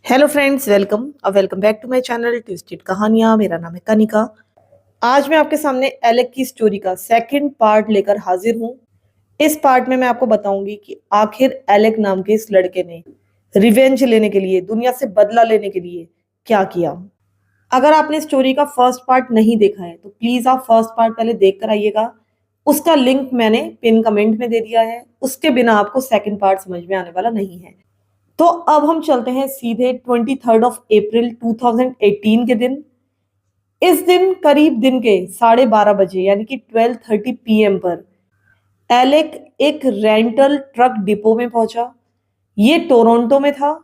Hello friends, welcome back to my channel twisted कहानियां। मेरा नाम है कनिका। आज मैं आपके सामने एलेक की स्टोरी का सेकंड पार्ट लेकर हाजिर हूं। इस पार्ट में मैं आपको बताऊंगी कि आखिर एलेक नाम के इस लड़के ने रिवेंज लेने के लिए, दुनिया से बदला लेने के लिए क्या किया। अगर आपने स्टोरी का फर्स्ट पार्ट नहीं देखा है तो प्लीज आप फर्स्ट पार्ट पहले देख कर आइएगा। उसका लिंक मैंने पिन कमेंट में दे दिया है। उसके बिना आपको सेकंड पार्ट समझ में आने वाला नहीं है। तो अब हम चलते हैं सीधे 23 अप्रैल 2018 के दिन। इस दिन करीब दिन के 12:30 बजे यानी कि 12:30 PM पर एलेक एक रेंटल ट्रक डिपो में पहुंचा। ये टोरंटो में था।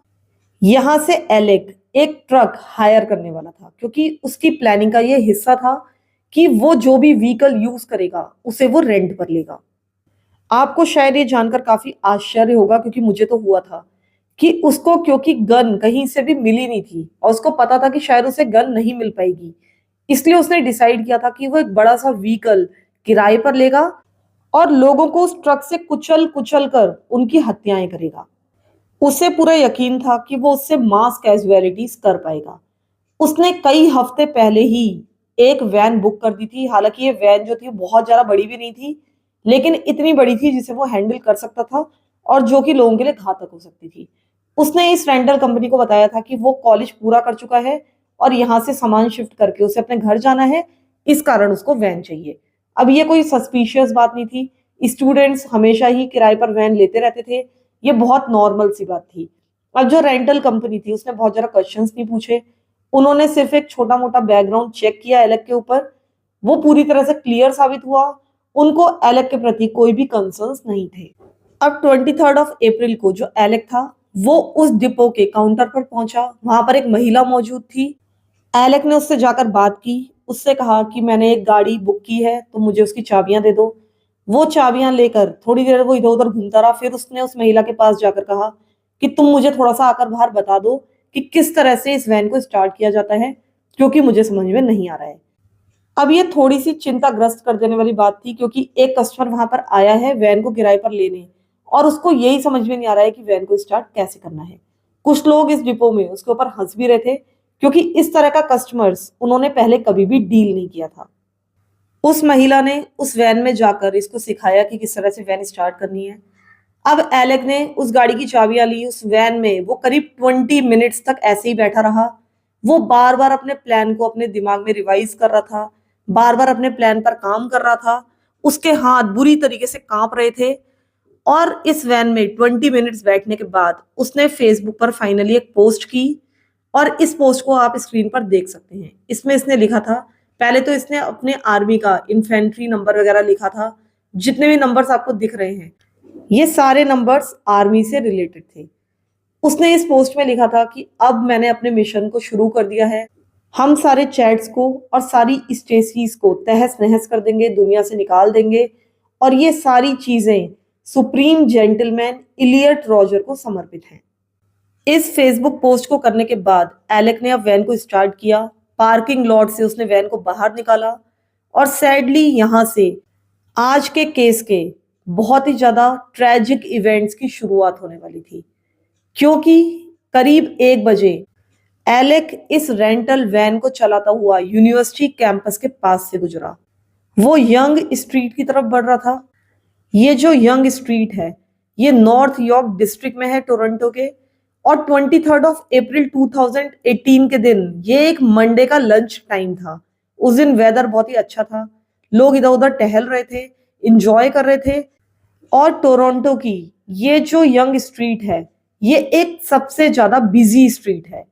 यहां से एलेक एक ट्रक हायर करने वाला था क्योंकि उसकी प्लानिंग का ये हिस्सा था कि वो जो भी व्हीकल यूज करेगा उसे वो रेंट पर लेगा। आपको शायद ये जानकर काफी आश्चर्य होगा, क्योंकि मुझे तो हुआ था कि उसको, क्योंकि गन कहीं से भी मिली नहीं थी और उसको पता था कि शायद उसे गन नहीं मिल पाएगी, इसलिए उसने डिसाइड किया था कि वो एक बड़ा सा व्हीकल किराए पर लेगा और लोगों को उस ट्रक से कुचल कुचल कर उनकी हत्याएं करेगा। उसे पूरा यकीन था कि वो उससे मास कैजुअलिटीज कर पाएगा। उसने कई हफ्ते पहले ही एक वैन बुक कर दी थी। हालांकि ये वैन जो थी बहुत ज्यादा बड़ी भी नहीं थी, लेकिन इतनी बड़ी थी जिसे वो हैंडल कर सकता था और जो कि लोगों के लिए घातक हो सकती थी। उसने इस रेंटल कंपनी को बताया था कि वो कॉलेज पूरा कर चुका है और यहाँ से सामान शिफ्ट करके उसे अपने घर जाना है, इस कारण उसको वैन चाहिए। अब ये कोई सस्पिशियस बात नहीं थी। स्टूडेंट्स हमेशा ही किराए पर वैन लेते रहते थे। ये बहुत नॉर्मल सी बात थी। अब जो रेंटल कंपनी थी उसने बहुत ज्यादा क्वेश्चंस नहीं पूछे। उन्होंने सिर्फ एक छोटा मोटा बैकग्राउंड चेक किया एलेक के ऊपर। वो पूरी तरह से क्लियर साबित हुआ। उनको एलेक के प्रति कोई भी कंसर्न्स नहीं थे। अब 23 अप्रैल को जो एलेक था वो उस डिपो के काउंटर पर पहुंचा। वहां पर एक महिला मौजूद थी। एलेक ने उससे जाकर बात की। उससे कहा कि मैंने एक गाड़ी बुक की है तो मुझे उसकी चाबियां दे दो। वो चाबियां लेकर थोड़ी देर वो इधर उधर घूमता रहा। फिर उसने उस महिला के पास जाकर कहा कि तुम मुझे थोड़ा सा आकर बाहर बता दो कि किस तरह से इस वैन को स्टार्ट किया जाता है, क्योंकि मुझे समझ में नहीं आ रहा है। अब ये थोड़ी सी चिंताग्रस्त कर देने वाली बात थी, क्योंकि एक कस्टमर वहां पर आया है वैन को किराए पर लेने और उसको यही समझ में नहीं आ रहा है कि वैन को स्टार्ट कैसे करना है। कुछ लोग इस डिपो में उसके ऊपर हंस भी रहे थे, क्योंकि इस तरह का कस्टमर्स उन्होंने पहले कभी भी डील नहीं किया था। उस महिला ने उस वैन में जाकर इसको सिखाया कि किस तरह से वैन स्टार्ट करनी है। अब एलेक ने उस गाड़ी की चाबियां ली। उस वैन में वो करीब 20 मिनट्स तक ऐसे ही बैठा रहा। वो बार बार अपने प्लान को अपने दिमाग में रिवाइज कर रहा था, बार बार अपने प्लान पर काम कर रहा था। उसके हाथ बुरी तरीके से कांप रहे थे। और इस वैन में 20 मिनट्स बैठने के बाद उसने फेसबुक पर फाइनली एक पोस्ट की। और इस पोस्ट को आप स्क्रीन पर देख सकते हैं। इसमें इसने लिखा था, पहले तो इसने अपने आर्मी का इन्फेंट्री नंबर वगैरह लिखा था। जितने भी नंबर्स आपको दिख रहे हैं ये सारे नंबर्स आर्मी से रिलेटेड थे। उसने इस पोस्ट में लिखा था कि अब मैंने अपने मिशन को शुरू कर दिया है। हम सारे चैट्स को और सारी स्टेसीज को तहस नहस कर देंगे, दुनिया से निकाल देंगे। और ये सारी चीजें सुप्रीम जेंटलमैन इलियट रॉजर को समर्पित हैं। इस फेसबुक पोस्ट को करने के बाद एलेक ने अब वैन को स्टार्ट किया। पार्किंग लॉट से उसने वैन को बाहर निकाला। और सैडली यहां से आज के केस के बहुत ही ज्यादा ट्रेजिक इवेंट्स की शुरुआत होने वाली थी, क्योंकि करीब 1 बजे एलेक इस रेंटल वैन को चलाता हुआ यूनिवर्सिटी कैंपस के पास से गुजरा। वो यंग स्ट्रीट की तरफ बढ़ रहा था। ये जो यंग स्ट्रीट है ये नॉर्थ यॉर्क डिस्ट्रिक्ट में है टोरंटो के। और 23 अप्रैल 2018 के दिन ये एक मंडे का लंच टाइम था। उस दिन वेदर बहुत ही अच्छा था। लोग इधर उधर टहल रहे थे, इंजॉय कर रहे थे। और टोरंटो की ये जो यंग स्ट्रीट है ये एक सबसे ज्यादा बिजी स्ट्रीट है।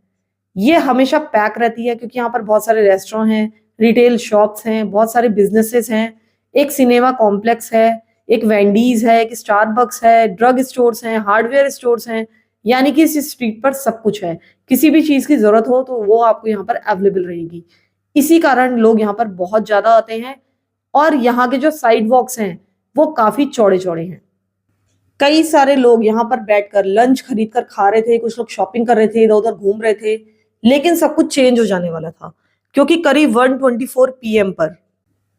ये हमेशा पैक रहती है, क्योंकि यहाँ पर बहुत सारे रेस्टोरेंट हैं, रिटेल शॉप्स हैं, बहुत सारे बिजनेसेस हैं, एक सिनेमा कॉम्प्लेक्स है, एक वेंडीज है, एक स्टारबक्स है, ड्रग स्टोर्स हैं, हार्डवेयर स्टोर्स हैं। यानी कि इस स्ट्रीट पर सब कुछ है। किसी भी चीज की जरूरत हो तो वो आपको यहाँ पर अवेलेबल रहेगी। इसी कारण लोग यहाँ पर बहुत ज्यादा आते हैं। और यहाँ के जो साइड वॉक्स हैं वो काफी चौड़े चौड़े हैं। कई सारे लोग यहाँ पर बैठकर लंच खरीद कर खा रहे थे, कुछ लोग शॉपिंग कर रहे थे, इधर उधर घूम रहे थे। लेकिन सब कुछ चेंज हो जाने वाला था, क्योंकि करीब 1:24 PM पर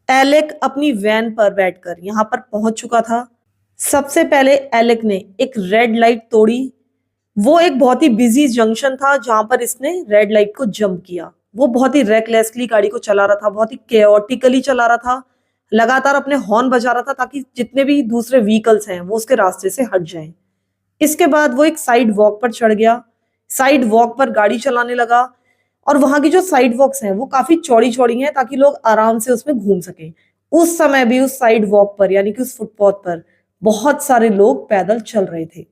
एलेक अपनी वैन पर बैठकर यहाँ पर पहुंच चुका था। सबसे पहले एलेक ने एक रेड लाइट तोड़ी। वो एक बहुत ही बिजी जंक्शन था जहां पर इसने रेड लाइट को जंप किया। वो बहुत ही रेकलेसली गाड़ी को चला रहा था, बहुत ही केओटिकली चला रहा था, लगातार अपने हॉर्न बजा रहा था ताकि जितने भी दूसरे व्हीकल्स हैं वो उसके रास्ते से हट जाएं। इसके बाद वो एक साइड वॉक पर चढ़ गया, साइड वॉक पर गाड़ी चलाने लगा। और वहां की जो साइड वॉक्स हैं वो काफी चौड़ी चौड़ी हैं ताकि लोग आराम से उसमें घूम सकें। उस समय भी उस साइड वॉक पर यानी कि उस फुटपाथ पर बहुत सारे लोग पैदल चल रहे थे।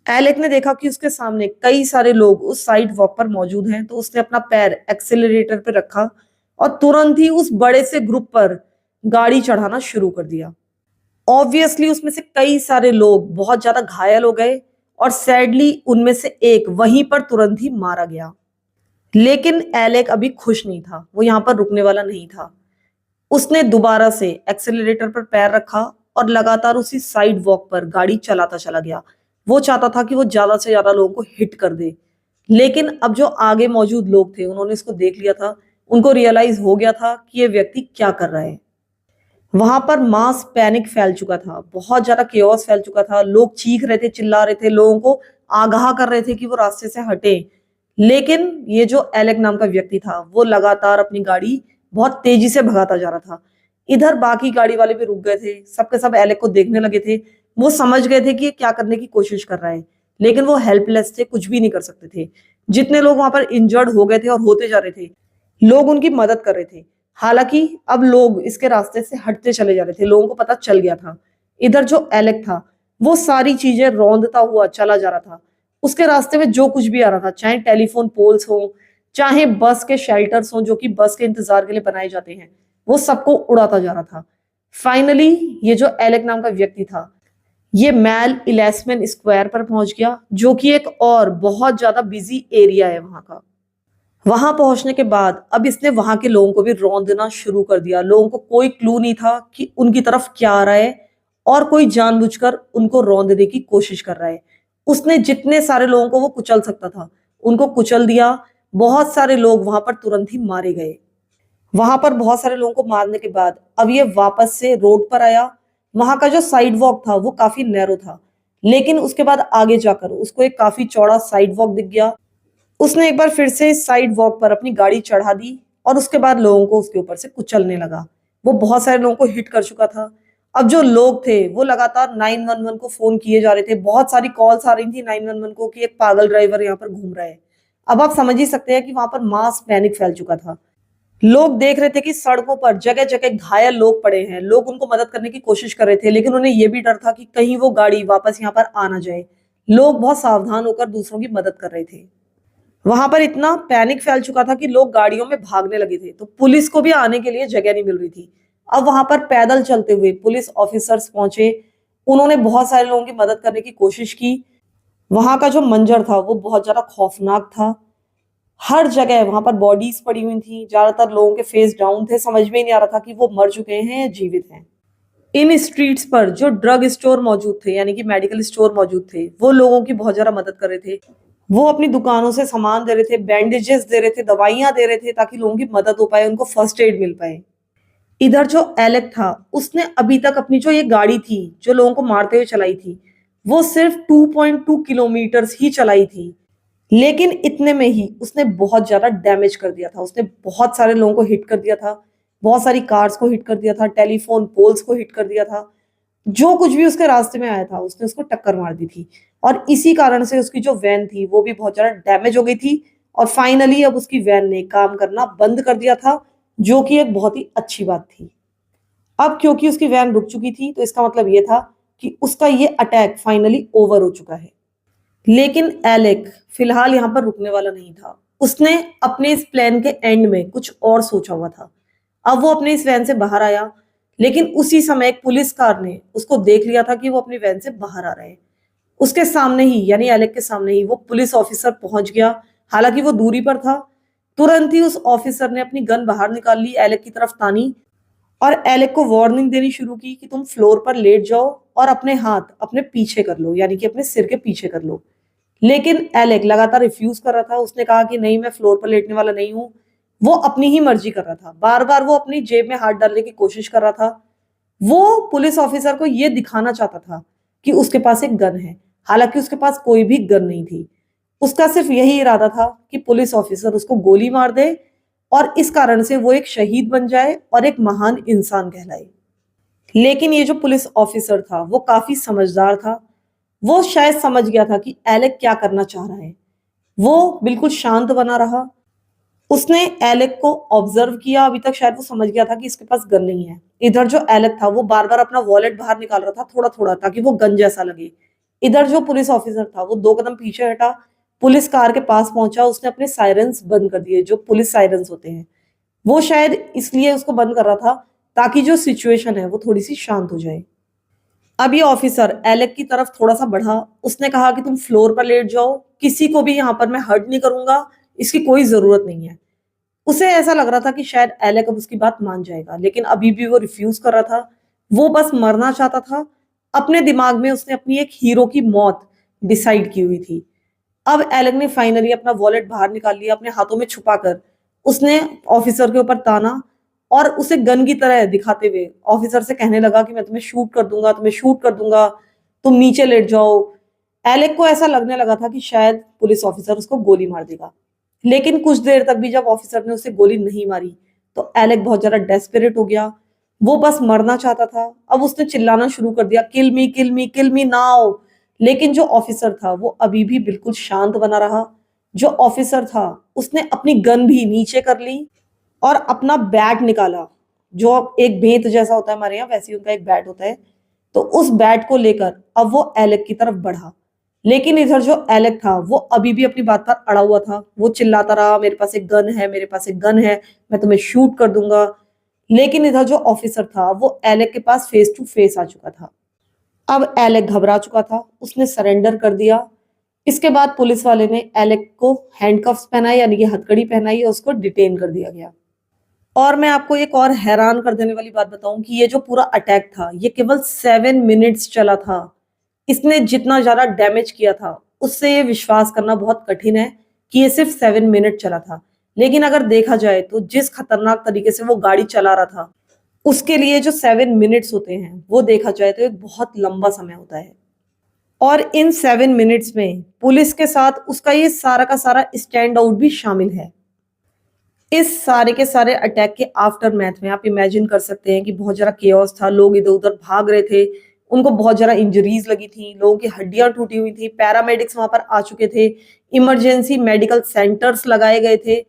एलेक ने देखा कि उसके सामने कई सारे लोग उस साइड वॉक पर मौजूद हैं, तो उसने अपना पैर एक्सेलरेटर पर रखा और तुरंत ही उस बड़े से ग्रुप पर गाड़ी चढ़ाना शुरू कर दिया। ऑब्वियसली उसमें से कई सारे लोग बहुत ज्यादा घायल हो गए और सैडली उनमें से एक वहीं पर तुरंत ही मारा गया। लेकिन एलेक अभी खुश नहीं था, वो यहाँ पर रुकने वाला नहीं था। उसने दोबारा से एक्सेलरेटर पर पैर रखा और लगातार उसी साइड वॉक पर गाड़ी चलाता चला गया। वो चाहता था कि वो ज्यादा से ज्यादा लोगों को हिट कर दे। लेकिन अब जो आगे मौजूद लोग थे उन्होंने इसको देख लिया था, उनको रियलाइज हो गया था कि ये व्यक्ति क्या कर रहा है। वहां पर मास पैनिक फैल चुका था, बहुत ज्यादा केओस फैल चुका था। लोग चीख रहे थे, चिल्ला रहे थे, लोगों को आगाह कर रहे थे कि वो रास्ते से हटे। लेकिन ये जो एलेक नाम का व्यक्ति था वो लगातार अपनी गाड़ी बहुत तेजी से भगाता जा रहा था। इधर बाकी गाड़ी वाले भी रुक गए थे, सबके सब एलेक को देखने लगे थे। वो समझ गए थे कि ये क्या करने की कोशिश कर रहा है, लेकिन वो हेल्पलेस थे, कुछ भी नहीं कर सकते थे। जितने लोग वहां पर इंजर्ड हो गए थे और होते जा रहे थे, लोग उनकी मदद कर रहे थे। हालांकि अब लोग इसके रास्ते से हटते चले जा रहे थे, लोगों को पता चल गया था। इधर जो एलेक था वो सारी चीजें रौंदता हुआ चला जा रहा था। उसके रास्ते में जो कुछ भी आ रहा था, चाहे टेलीफोन पोल्स हो, चाहे बस के शेल्टर्स हो जो कि बस के इंतजार के लिए बनाए जाते हैं, वो सबको उड़ाता जा रहा था। फाइनली ये जो एलेक नाम का व्यक्ति था ये मैल इलेस्मन स्क्वायर पर पहुंच गया, जो कि एक और बहुत ज्यादा बिजी एरिया है वहां का। वहां पहुंचने के बाद अब इसने वहां के लोगों को भी रौंदना शुरू कर दिया। लोगों को कोई क्लू नहीं था कि उनकी तरफ क्या आ रहा है और कोई जानबूझकर उनको रौंदने की कोशिश कर रहा है। उसने जितने सारे लोगों को वो कुचल सकता था उनको कुचल दिया। बहुत सारे लोग वहां पर तुरंत ही मारे गए। वहां पर बहुत सारे लोगों को मारने के बाद अब ये वापस से रोड पर आया। वहां का जो साइड वॉक था वो काफी नैरो था, लेकिन उसके बाद आगे जाकर उसको एक काफी चौड़ा साइड वॉक दिख गया। उसने एक बार फिर से साइड वॉक पर अपनी गाड़ी चढ़ा दी और उसके बाद लोगों को उसके ऊपर से कुचलने लगा। वो बहुत सारे लोगों को हिट कर चुका था। अब जो लोग थे वो लगातार 911 को फोन किए जा रहे थे। बहुत सारी कॉल्स आ रही थी 911 को कि एक पागल ड्राइवर यहाँ पर घूम रहा है। अब आप समझ ही सकते हैं कि वहां पर मास पैनिक फैल चुका था। लोग देख रहे थे कि सड़कों पर जगह जगह घायल लोग पड़े हैं। लोग उनको मदद करने की कोशिश कर रहे थे, लेकिन उन्हें यह भी डर था कि कहीं वो गाड़ी वापस यहाँ पर आ ना जाए। लोग बहुत सावधान होकर दूसरों की मदद कर रहे थे। वहां पर इतना पैनिक फैल चुका था कि लोग गाड़ियों में भागने लगे थे, तो पुलिस को भी आने के लिए जगह नहीं मिल रही थी। अब वहां पर पैदल चलते हुए पुलिस ऑफिसर्स पहुंचे। उन्होंने बहुत सारे लोगों की मदद करने की कोशिश की। वहां का जो मंजर था वो बहुत ज्यादा खौफनाक था। हर जगह वहां पर बॉडीज पड़ी हुई थी, ज्यादातर लोगों के फेस डाउन थे, समझ में ही नहीं आ रहा था कि वो मर चुके हैं या जीवित हैं। इन स्ट्रीट्स पर जो ड्रग स्टोर मौजूद थे यानी कि मेडिकल स्टोर मौजूद थे, वो लोगों की बहुत ज्यादा मदद कर रहे थे। वो अपनी दुकानों से सामान दे रहे थे, बैंडेजेस दे रहे थे, दवाइयां दे रहे थे ताकि लोगों की मदद हो पाए, उनको फर्स्ट एड मिल पाए। इधर जो एलेक था उसने अभी तक अपनी जो ये गाड़ी थी जो लोगों को मारते हुए चलाई थी वो सिर्फ 2.2 किलोमीटर ही चलाई थी। लेकिन इतने में ही उसने बहुत ज्यादा डैमेज कर दिया था। उसने बहुत सारे लोगों को हिट कर दिया था, बहुत सारी कार्स को हिट कर दिया था, टेलीफोन पोल्स को हिट कर दिया था। जो कुछ भी उसके रास्ते में आया था उसने उसको टक्कर मार दी थी। और इसी कारण से उसकी जो वैन थी वो भी बहुत ज्यादा डैमेज हो गई थी। और फाइनली अब उसकी वैन ने काम करना बंद कर दिया था, जो कि एक बहुत ही अच्छी बात थी। अब क्योंकि उसकी वैन रुक चुकी थी तो इसका मतलब ये था कि उसका ये अटैक फाइनली ओवर हो चुका है। लेकिन एलेक फिलहाल यहाँ पर रुकने वाला नहीं था। उसने अपने इस प्लान के एंड में कुछ और सोचा हुआ था। अब वो अपने इस वैन से बाहर आया, लेकिन उसी समय एक पुलिस कार ने उसको देख लिया था कि वो अपनी वैन से बाहर आ रहे हैं। उसके सामने ही यानी एलेक के सामने ही वो पुलिस ऑफिसर पहुंच गया। हालांकि वो दूरी पर था। तुरंत ही उस ऑफिसर ने अपनी गन बाहर निकाल ली, एलेक की तरफ तानी और एलेक को वार्निंग देनी शुरू की कि तुम फ्लोर पर लेट जाओ और अपने हाथ अपने पीछे कर लो, यानी कि अपने सिर के पीछे कर लो। लेकिन एलेक लगातार रिफ्यूज कर रहा था। उसने कहा कि नहीं, मैं फ्लोर पर लेटने वाला नहीं हूं। वो अपनी ही मर्जी कर रहा था। बार बार वो अपनी जेब में हाथ डालने की कोशिश कर रहा था। वो पुलिस ऑफिसर को ये दिखाना चाहता था कि उसके पास एक गन है। हालांकि उसके पास कोई भी गन नहीं थी। उसका सिर्फ यही इरादा था कि पुलिस ऑफिसर उसको गोली मार दे और इस कारण से वो एक शहीद बन जाए और एक महान इंसान कहलाए। लेकिन ये जो पुलिस ऑफिसर था वो काफी समझदार था। वो शायद समझ गया था कि एलेक क्या करना चाह रहा है। वो बिल्कुल शांत बना रहा। उसने एलेक को ऑब्जर्व किया। अभी तक शायद वो समझ गया था कि इसके पास गन नहीं है। इधर जो एलेक था वो बार बार अपना वॉलेट बाहर निकाल रहा था थोड़ा थोड़ा, ताकि वो गन जैसा लगे। इधर जो पुलिस ऑफिसर था वो 2 कदम पीछे हटा, पुलिस कार के पास पहुंचा। उसने अपने सायरन्स बंद कर दिए, जो पुलिस सायरन्स होते हैं। वो शायद इसलिए उसको बंद कर रहा था ताकि जो सिचुएशन है वो थोड़ी सी शांत हो जाए। अब ये ऑफिसर एलेक की तरफ थोड़ा सा बढ़ा। उसने कहा कि तुम फ्लोर पर लेट जाओ, किसी को भी यहाँ पर मैं हर्ट नहीं करूंगा, इसकी कोई जरूरत नहीं है। उसे ऐसा लग रहा था कि शायद एलेक अब उसकी बात मान जाएगा, लेकिन अभी भी वो रिफ्यूज कर रहा था। वो बस मरना चाहता था। अपने दिमाग में उसने अपनी एक हीरो की मौत डिसाइड की हुई थी। अब एलेक ने फाइनली अपना वॉलेट बाहर निकाल लिया, अपने हाथों में छुपाकर उसने ऑफिसर के ऊपर ताना और उसे गन की तरह दिखाते हुए ऑफिसर से कहने लगा कि मैं तुम्हें शूट कर दूंगा, तुम्हें शूट कर दूंगा, तुम नीचे लेट जाओ। एलेक को ऐसा लगने लगा था कि शायद पुलिस ऑफिसर उसको गोली मार देगा। लेकिन कुछ देर तक भी जब ऑफिसर ने उसे गोली नहीं मारी तो एलेक बहुत ज्यादा डेस्परेट हो गया। वो बस मरना चाहता था। अब उसने चिल्लाना शुरू कर दिया, किल मी किल मी किल मी नाउ। लेकिन जो ऑफिसर था वो अभी भी बिल्कुल शांत बना रहा। जो ऑफिसर था उसने अपनी गन भी नीचे कर ली और अपना बैट निकाला, जो एक बेंत जैसा होता है हमारे यहाँ, वैसे ही उनका एक बैट होता है। तो उस बैट को लेकर अब वो एलेक की तरफ बढ़ा। लेकिन इधर जो एलेक था वो अभी भी अपनी बात पर अड़ा हुआ था। वो चिल्लाता रहा, मेरे पास एक गन है, मेरे पास एक गन है, मैं तुम्हें शूट कर दूंगा। लेकिन इधर जो ऑफिसर था वो एलेक के पास फेस टू फेस आ चुका था। अब एलेक घबरा चुका था, उसने सरेंडर कर दिया। इसके बाद पुलिस वाले ने एलेक को हैंडकफ्स पहनाए, यानी कि हथकड़ी पहनाई और उसको डिटेन कर दिया गया। और मैं आपको एक और हैरान कर देने वाली बात बताऊं कि ये जो पूरा अटैक था ये केवल 7 मिनट्स चला था। इसने जितना ज्यादा डैमेज किया था उससे ये विश्वास करना बहुत कठिन है कि ये सिर्फ 7 मिनट चला था। लेकिन अगर देखा जाए तो जिस खतरनाक तरीके से वो गाड़ी चला रहा था उसके लिए जो 7 मिनट्स होते हैं वो देखा जाए तो एक बहुत लंबा समय होता है। और इन 7 मिनट्स में पुलिस के साथ उसका ये सारा का सारा स्टैंड आउट भी शामिल है। इस सारे के सारे अटैक के आफ्टर मैथ में आप इमेजिन कर सकते हैं कि बहुत ज्यादा केओस था। लोग इधर उधर भाग रहे थे, उनको बहुत ज्यादा इंजरीज लगी थी, लोगों की हड्डियां टूटी हुई थी, पैरामेडिक्स वहां पर आ चुके थे, इमरजेंसी मेडिकल सेंटर्स लगाए गए थे।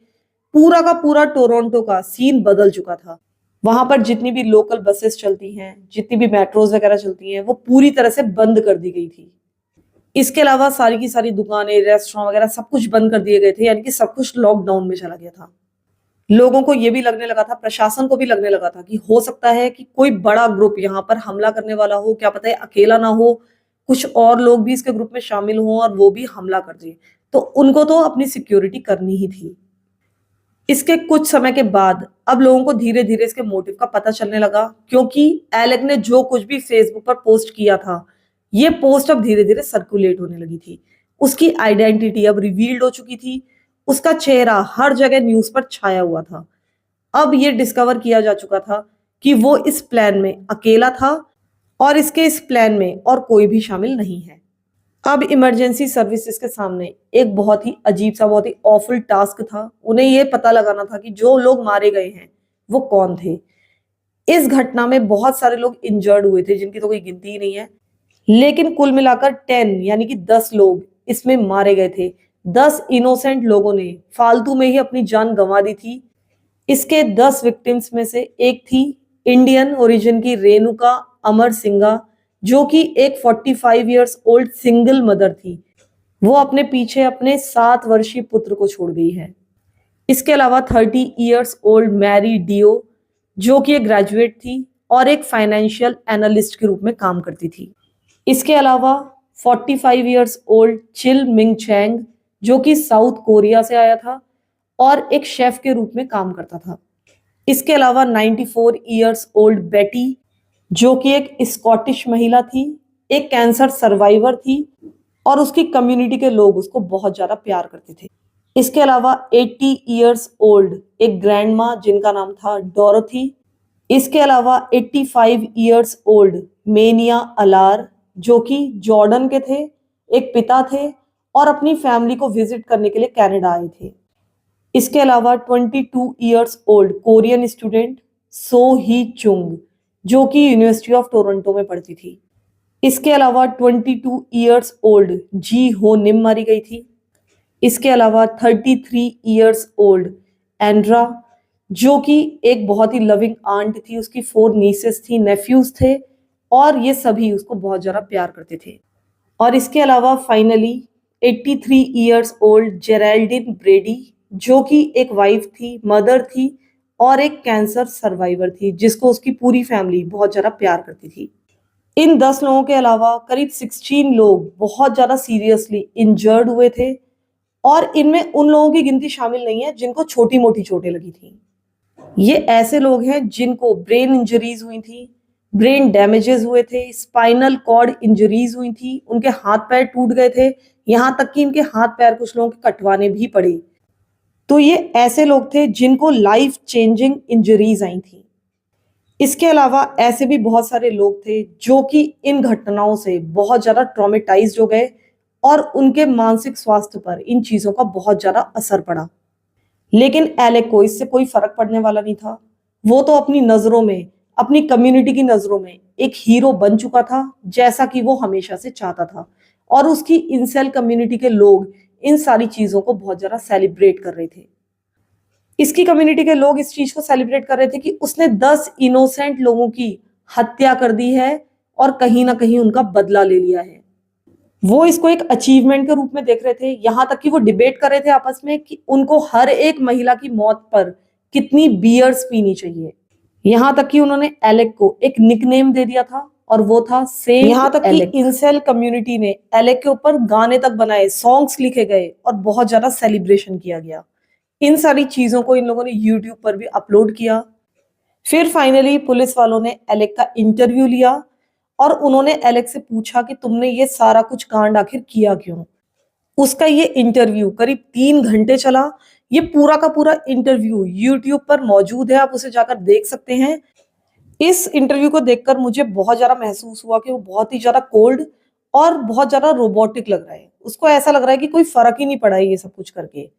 पूरा का पूरा टोरंटो का सीन बदल चुका था। वहां पर जितनी भी लोकल बसेस चलती हैं, जितनी भी मेट्रोज वगैरह चलती हैं, वो पूरी तरह से बंद कर दी गई थी। इसके अलावा सारी की सारी दुकानें, रेस्टोरेंट वगैरह सब कुछ बंद कर दिए गए थे, यानी कि सब कुछ लॉकडाउन में चला गया था। लोगों को ये भी लगने लगा था, प्रशासन को भी लगने लगा था कि हो सकता है कि कोई बड़ा ग्रुप यहाँ पर हमला करने वाला हो, क्या पता है अकेला ना हो, कुछ और लोग भी इसके ग्रुप में शामिल हों और वो भी हमला कर दें। तो उनको तो अपनी सिक्योरिटी करनी ही थी। इसके कुछ समय के बाद अब लोगों को धीरे धीरे इसके मोटिव का पता चलने लगा, क्योंकि एलेक ने जो कुछ भी फेसबुक पर पोस्ट किया था ये पोस्ट अब धीरे धीरे सर्कुलेट होने लगी थी। उसकी आइडेंटिटी अब रिवील्ड हो चुकी थी। उसका चेहरा हर जगह न्यूज पर छाया हुआ था। अब ये डिस्कवर किया जा चुका था कि वो इस प्लान में अकेला था और इसके इस प्लान में और कोई भी शामिल नहीं है। अब इमरजेंसी सर्विसेज के सामने एक बहुत ही अजीब सा, बहुत ही ऑफुल टास्क था। उन्हें ये पता लगाना था कि जो लोग मारे गए हैं वो कौन थे। इस घटना में बहुत सारे लोग इंजर्ड हुए थे जिनकी तो कोई गिनती ही नहीं है। लेकिन कुल मिलाकर 10 यानी कि 10 लोग इसमें मारे गए थे। 10 इनोसेंट लोगों ने फालतू में ही अपनी जान गंवा दी थी। इसके 10 विक्टिम्स में से एक थी इंडियन ओरिजिन की रेणुका अमर सिंघा, जो कि एक 45 ईयर्स ओल्ड सिंगल मदर थी। वो अपने पीछे अपने 7 वर्षीय पुत्र को छोड़ गई है। इसके अलावा 30 ईयर्स ओल्ड मैरी डियो, जो कि एक ग्रेजुएट थी और एक फाइनेंशियल एनालिस्ट के रूप में काम करती थी। इसके अलावा 45 years old Chil Ming Chang, जो कि साउथ कोरिया से आया था और एक शेफ के रूप में काम करता था। इसके अलावा 94 ईयर्स ओल्ड बेटी, जो कि एक स्कॉटिश महिला थी, एक कैंसर सर्वाइवर थी और उसकी कम्युनिटी के लोग उसको बहुत ज्यादा प्यार करते थे। इसके अलावा 80 ईयर्स ओल्ड एक ग्रैंड माँ जिनका नाम था डोरोथी। इसके अलावा 85 ईयर्स ओल्ड मेनिया अलार, जो कि जॉर्डन के थे एक पिता थे और अपनी फैमिली को विजिट करने के लिए कनाडा आए थे। इसके अलावा 22 years old Korean student So Hee Chung, जो कि यूनिवर्सिटी ऑफ टोरंटो में पढ़ती थी। इसके अलावा 22 इयर्स ओल्ड जी हो निम मारी गई थी। इसके अलावा 33 इयर्स ओल्ड एंड्रा, जो कि एक बहुत ही लविंग आंट थी, उसकी 4 नीसेस थी, नेफ्यूज थे और ये सभी उसको बहुत ज़्यादा प्यार करते थे। और इसके अलावा फाइनली 83 इयर्स ओल्ड जेराल्डिन ब्रेडी, जो कि एक वाइफ थी, मदर थी और एक कैंसर सर्वाइवर थी, जिसको उसकी पूरी फैमिली बहुत ज़्यादा प्यार करती थी। इन 10 लोगों के अलावा करीब 16 लोग बहुत ज़्यादा सीरियसली इंजर्ड हुए थे और इनमें उन लोगों की गिनती शामिल नहीं है जिनको छोटी-मोटी चोटें लगी थी। ये ऐसे लोग हैं जिनको ब्रेन इंजरीज हुई थी, ब्रेन डैमेजेस हुए थे, स्पाइनल कॉर्ड इंजरीज हुई थी, उनके हाथ पैर टूट गए थे, यहाँ तक कि इनके हाथ पैर कुछ लोगों के कटवाने भी पड़े। तो ये ऐसे लोग थे जिनको लाइफ चेंजिंग इंजरीज आई थी। इसके अलावा ऐसे भी बहुत सारे लोग थे जो कि इन घटनाओं से बहुत ज़्यादा ट्रॉमेटाइज्ड हो गए और उनके मानसिक स्वास्थ्य पर इन चीज़ों का बहुत ज़्यादा असर पड़ा। लेकिन एलेक को इससे कोई फर्क पड़ने वाला नहीं था। वो तो अपनी नजरों में, अपनी कम्युनिटी की नजरों में एक हीरो बन चुका था, जैसा कि वो हमेशा से चाहता था। और उसकी इंसेल कम्युनिटी के लोग इन सारी चीजों को बहुत ज्यादा सेलिब्रेट कर रहे थे। इसकी कम्युनिटी के लोग इस चीज को सेलिब्रेट कर रहे थे कि उसने 10 इनोसेंट लोगों की हत्या कर दी है और कहीं ना कहीं उनका बदला ले लिया है। वो इसको एक अचीवमेंट के रूप में देख रहे थे, यहां तक कि वो डिबेट कर रहे थे आपस में कि उनको हर एक महिला की मौत पर कितनी बियर्स पीनी चाहिए। यहां तक कि उन्होंने एलेक को एक निकनेम दे दिया था और वो था सेंट। यहां तक कि इंसेल कम्युनिटी ने एलेक के ऊपर गाने तक बनाए, सॉन्ग्स लिखे गए और बहुत ज्यादा सेलिब्रेशन किया गया। इन सारी चीजों को इन लोगों ने यूट्यूब पर भी अपलोड किया। फिर फाइनली पुलिस वालों ने एलेक का इंटरव्यू लिया और उन्होंने एलेक से पूछा कि तुमने ये सारा कुछ कांड आखिर किया क्यों। उसका ये इंटरव्यू करीब 3 घंटे चला। ये पूरा का पूरा इंटरव्यू यूट्यूब पर मौजूद है, आप उसे जाकर देख सकते हैं। इस इंटरव्यू को देखकर मुझे बहुत ज्यादा महसूस हुआ कि वो बहुत ही ज्यादा कोल्ड और बहुत ज्यादा रोबोटिक लग रहा है। उसको ऐसा लग रहा है कि कोई फर्क ही नहीं पड़ा है ये सब कुछ करके।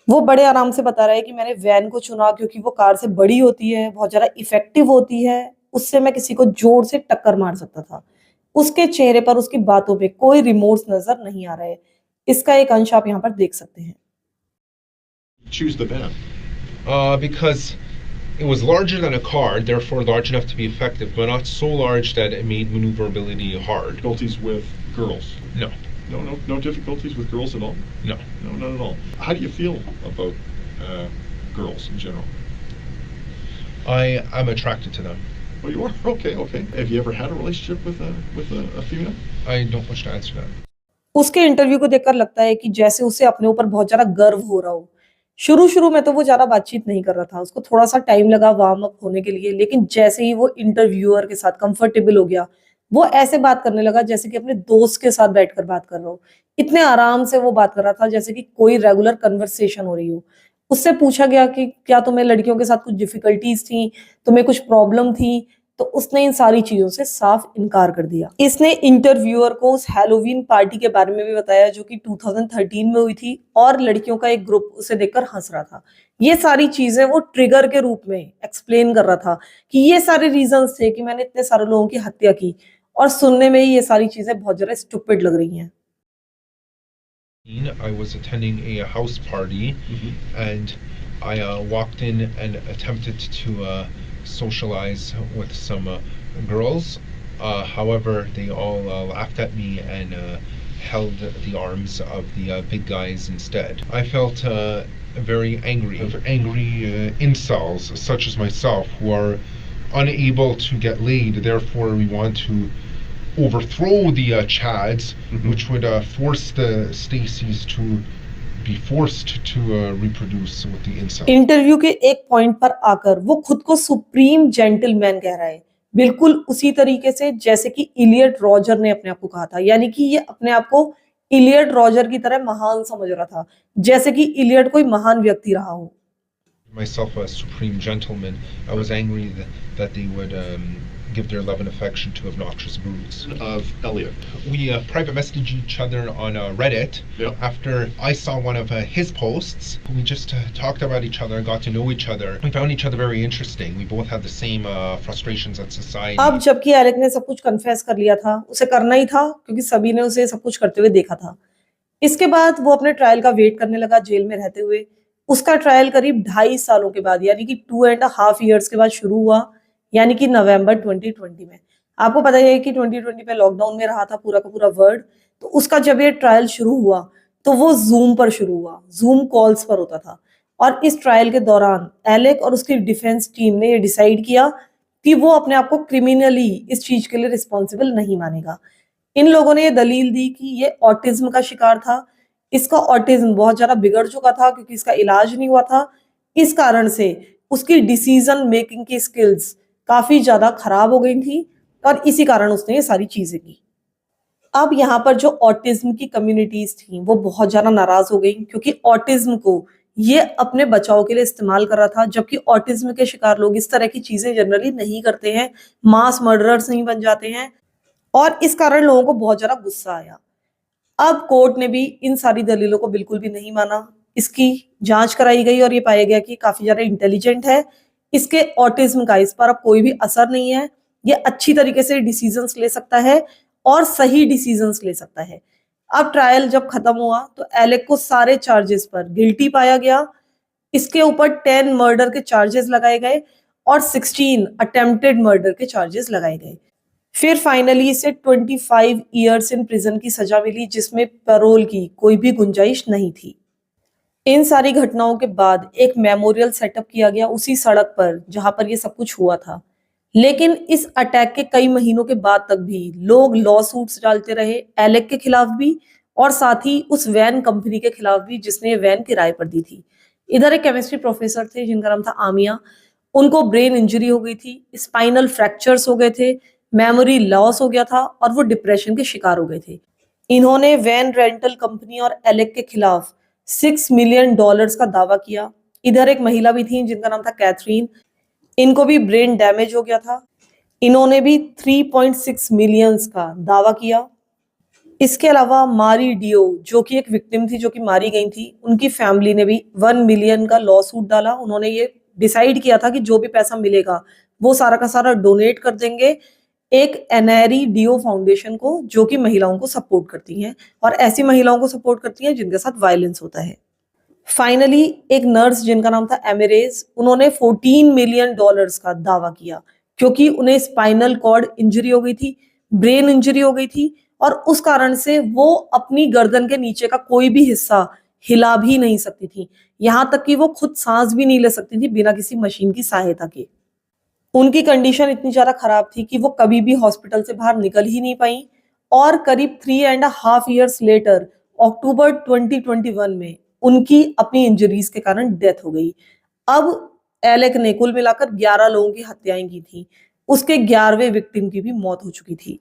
वो बड़े आराम से बता रहा है कि मैंने वैन को चुना क्योंकि वो कार से बड़ी होती है, बहुत ज्यादा इफेक्टिव होती है, उससे मैं किसी को जोर से टक्कर मार सकता था। उसके चेहरे पर, उसकी बातों पे कोई रिमोर्स नजर नहीं आ रहा है। इसका एक अंश आप यहाँ पर देख सकते हैं। Choose the van. Because it was larger than a car, therefore large enough to be effective, but not so large that it made maneuverability hard. Difficulties with girls? No, No difficulties with girls at all? no. No, not at all. How do you feel about girls in general? I'm attracted to them. Oh, you are? Okay. Have you ever had a relationship with a female? I don't wish to answer that. उसके interview को देखकर लगता है कि जैसे उसे अपने ऊपर बहुत ज्यादा गर्व हो रहा हो। शुरू में तो वो ज्यादा बातचीत नहीं कर रहा था, उसको थोड़ा सा टाइम लगा वार्म अप होने के लिए, लेकिन जैसे ही वो इंटरव्यूअर के साथ कंफर्टेबल हो गया, वो ऐसे बात करने लगा जैसे कि अपने दोस्त के साथ बैठकर बात कर रहा हो। इतने आराम से वो बात कर रहा था जैसे कि कोई रेगुलर कन्वर्सेशन हो रही हो। उससे पूछा गया कि क्या तुम्हें लड़कियों के साथ कुछ डिफिकल्टीज थी, तुम्हें कुछ प्रॉब्लम थी, तो उसने इन सारी चीजों से साफ इनकार कर दिया। इसने इंटरव्यूअर को उस हैलोवीन पार्टी के बारे में भी बताया जो कि 2013 में हुई थी और लड़कियों का एक ग्रुप उसे देखकर हंस रहा था। ये सारी चीजें वो ट्रिगर के रूप में एक्सप्लेन कर रहा था कि ये सारे रीजंस थे कि मैंने इतने सारे लोगों की हत्या की, और सुनने में ही ये सारी चीजें बहुत ज्यादा स्टूपिड लग रही हैं। I was attending a house party, and I walked in and attempted to socialize with some girls. However, they all laughed at me and held the arms of the big guys instead. I felt very angry. Angry incels such as myself who are unable to get laid. Therefore, we want to overthrow the Chads, which would force the Stacys to be forced to reproduce with the incels. Interview के एक point पर आकर वो खुद को supreme gentleman कह रहा है, बिल्कुल उसी तरीके से जैसे कि इलियट रॉजर ने अपने आप को कहा था। यानी कि ये अपने आप को इलियट रॉजर की तरह महान समझ रहा था, जैसे कि इलियट कोई महान व्यक्ति रहा हो। Myself a supreme gentleman, I was angry that they would give their love and affection to obnoxious gurus. Of Elliot. We private messaged each other on Reddit. Yeah. After I saw one of his posts. We just talked about each other and got to know each other. We found each other very interesting. We both had the same frustrations at society. अब जबकि Alec ने सब कुछ confess कर लिया था, उसे करना ही था क्योंकि सभी ने उसे सब कुछ करते हुए देखा था। इसके बाद वो अपने ट्रायल का वेट करने लगा जेल में रहते हुए। उसका ट्रायल करीब 2.5 सालों के बाद यानी कि 2.5 years के बाद शुरू हुआ, यानी कि नवंबर 2020 में। आपको पता ही है कि 2020 में लॉकडाउन में रहा था पूरा का पूरा वर्ल्ड, तो उसका जब ये ट्रायल शुरू हुआ तो वो जूम पर शुरू हुआ, जूम कॉल्स पर होता था। और इस ट्रायल के दौरान एलेक और उसकी डिफेंस टीम ने ये डिसाइड किया कि वो अपने आप को क्रिमिनली इस चीज के लिए रिस्पॉन्सिबल नहीं मानेगा। इन लोगों ने ये दलील दी कि ये ऑटिज्म का शिकार था, इसका ऑटिज्म बहुत ज्यादा बिगड़ चुका था क्योंकि इसका इलाज नहीं हुआ था। इस कारण से उसकी डिसीजन मेकिंग की स्किल्स काफी ज्यादा खराब हो गई थी और इसी कारण उसने ये सारी चीजें की। अब यहाँ पर जो ऑटिज्म की कम्युनिटीज थी वो बहुत ज्यादा नाराज हो गई क्योंकि ऑटिज्म को ये अपने बचाव के लिए इस्तेमाल कर रहा था, जबकि ऑटिज्म के शिकार लोग इस तरह की चीजें जनरली नहीं करते हैं, मास मर्डरर्स नहीं बन जाते हैं, और इस कारण लोगों को बहुत ज्यादा गुस्सा आया। अब कोर्ट ने भी इन सारी दलीलों को बिल्कुल भी नहीं माना। इसकी जांच कराई गई और ये पाया गया कि काफी ज्यादा इंटेलिजेंट है, इसके ऑटिज्म का इस पर अब कोई भी असर नहीं है, ये अच्छी तरीके से डिसीजंस ले सकता है और सही डिसीजंस ले सकता है। अब ट्रायल जब खत्म हुआ तो एलेक को सारे चार्जेस पर गिल्टी पाया गया। इसके ऊपर 10 मर्डर के चार्जेस लगाए गए और 16 अटेम्प्टेड मर्डर के चार्जेस लगाए गए। फिर फाइनली इसे 25 years इन प्रिजन की सजा मिली, जिसमें पैरोल की कोई भी गुंजाइश नहीं थी। इन सारी घटनाओं के बाद एक मेमोरियल सेटअप किया गया उसी सड़क पर जहां पर ये सब कुछ हुआ था। लेकिन इस अटैक के कई महीनों के बाद तक भी लोग लॉ सूट्स डालते रहे, एलेक के खिलाफ भी और साथ ही उस वैन कंपनी के खिलाफ भी जिसने ये वैन किराए पर दी थी। इधर एक केमिस्ट्री प्रोफेसर थे जिनका नाम था आमिया, उनको ब्रेन इंजरी हो गई थी, स्पाइनल फ्रैक्चर्स हो गए थे, मेमोरी लॉस हो गया था और वो डिप्रेशन के शिकार हो गए थे। इन्होंने वैन रेंटल कंपनी और एलेक के खिलाफ $6 million का दावा किया। इधर एक महिला भी थी जिनका नाम था कैथरीन, इनको भी ब्रेन डैमेज हो गया था, इन्होंने भी 3.6 million का दावा किया। इसके अलावा मारी डियो जो कि एक विक्टिम थी जो कि मारी गई थी, उनकी फैमिली ने भी 1 million का लॉ सूट डाला। उन्होंने ये डिसाइड किया था कि जो भी पैसा मिलेगा वो सारा का सारा डोनेट कर देंगे एक एनएरी डियो फाउंडेशन को जो कि महिलाओं को सपोर्ट करती हैं और ऐसी महिलाओं को सपोर्ट करती हैं जिनके साथ वायलेंस होता है। फाइनली एक नर्स जिनका नाम था एमिरेज, उन्होंने $14 million का दावा किया क्योंकि उन्हें स्पाइनल कॉर्ड इंजरी हो गई थी, ब्रेन इंजरी हो गई थी और उस कारण से वो अपनी गर्दन के नीचे का कोई भी हिस्सा हिला भी नहीं सकती थी, यहाँ तक कि वो खुद सांस भी नहीं ले सकती थी बिना किसी मशीन की सहायता के। उनकी कंडीशन इतनी ज्यादा खराब थी कि वो कभी भी हॉस्पिटल से बाहर निकल ही नहीं पाई और करीब 3.5 years लेटर अक्टूबर 2021 में उनकी अपनी इंजरीज के कारण डेथ हो गई। अब एलेक ने कुल मिलाकर 11 लोगों की हत्याएं की थी, उसके 11वें विक्टिम की भी मौत हो चुकी थी।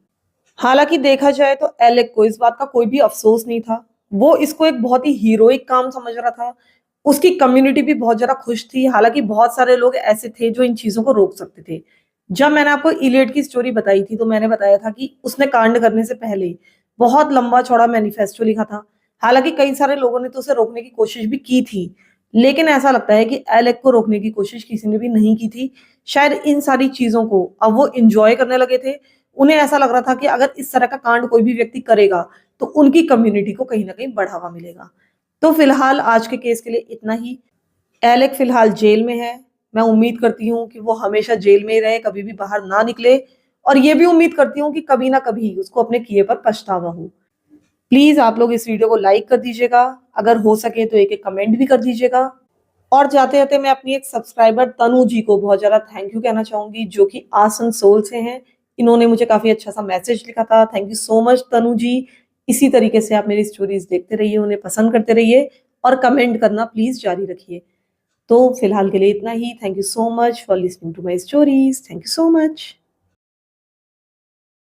हालांकि देखा जाए तो एलेक को इस बात का कोई भी अफसोस नहीं था, वो इसको एक बहुत ही हीरोइक काम समझ रहा था। उसकी कम्युनिटी भी बहुत ज्यादा खुश थी, हालांकि बहुत सारे लोग ऐसे थे जो इन चीजों को रोक सकते थे। जब मैंने आपको इलियट की स्टोरी बताई थी तो मैंने बताया था कि उसने कांड करने से पहले बहुत लंबा चौड़ा मैनिफेस्टो लिखा था। हालांकि कई सारे लोगों ने तो उसे रोकने की कोशिश भी की थी, लेकिन ऐसा लगता है कि एलेक को रोकने की कोशिश किसी ने भी नहीं की थी। शायद इन सारी चीजों को अब वो इंजॉय करने लगे थे। उन्हें ऐसा लग रहा था कि अगर इस तरह का कांड कोई भी व्यक्ति करेगा तो उनकी कम्युनिटी को कहीं ना कहीं बढ़ावा मिलेगा। तो फिलहाल आज के केस के लिए इतना ही। एलेक फिलहाल जेल में है, मैं उम्मीद करती हूँ कि वो हमेशा जेल में ही रहे, कभी भी बाहर ना निकले, और ये भी उम्मीद करती हूँ कि कभी ना कभी उसको अपने किए पर पछतावा हो। प्लीज आप लोग इस वीडियो को लाइक कर दीजिएगा, अगर हो सके तो एक कमेंट भी कर दीजिएगा। और जाते जाते मैं अपनी एक सब्सक्राइबर तनु जी को बहुत ज्यादा थैंक यू कहना चाहूंगी, जो कि आसनसोल से हैं। इन्होंने मुझे काफी अच्छा सा मैसेज लिखा था। थैंक यू सो मच तनु जी। इसी तरीके से आप मेरी स्टोरीज देखते रहिए, उन्हें पसंद करते रहिए और कमेंट करना प्लीज जारी रखिए। तो फिलहाल के लिए इतना ही। Thank you so much for listening to my stories. Thank you so much.